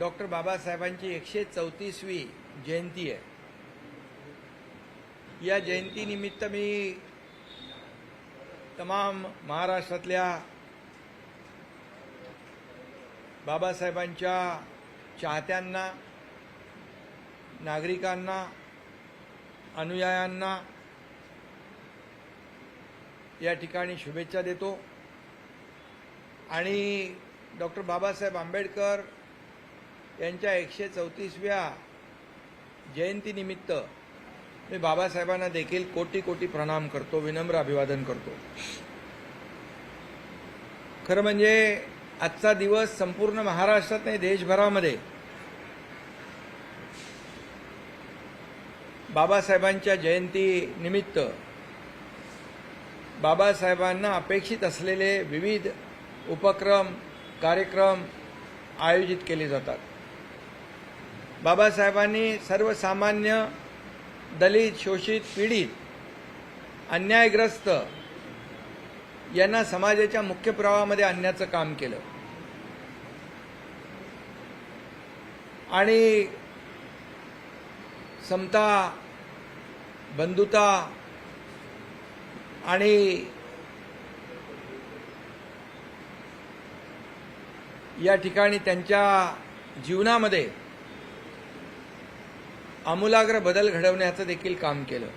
Doctor बाबासाहेबांची 134वी जयंती आहे। या जयंतीनिमित्त मी तमाम महाराष्ट्रातल्या बाबासाहेबांच्या चाहत्यांना, नागरिकांना, अनुयायांना या ठिकाणी शुभेच्छा देतो आणि डॉक्टर बाबासाहेब आंबेडकर यांच्या 134व्या जयंतीनिमित्त मी बाबासाहेबांना देखील कोटी कोटी प्रणाम करतो, विनम्र अभिवादन करतो। खरं म्हणजे आजचा दिवस संपूर्ण महाराष्ट्रात नाही, देशभरामध्ये बाबासाहेबांच्या जयंतीनिमित्त बाबासाहेबांना अपेक्षित असलेले विविध उपक्रम, कार्यक्रम आयोजित केले जातात। बाबासाहेबांनी सर्वसामान्य, दलित, शोषित, पीडित, अन्यायग्रस्त यांना समाजाच्या मुख्य प्रवाहामध्ये आणण्याचं काम केलं आणि समता, बंधुता आणि या ठिकाणी त्यांच्या जीवनामध्ये आमूलाग्र बदल घडवण्याचं देखील काम केलं।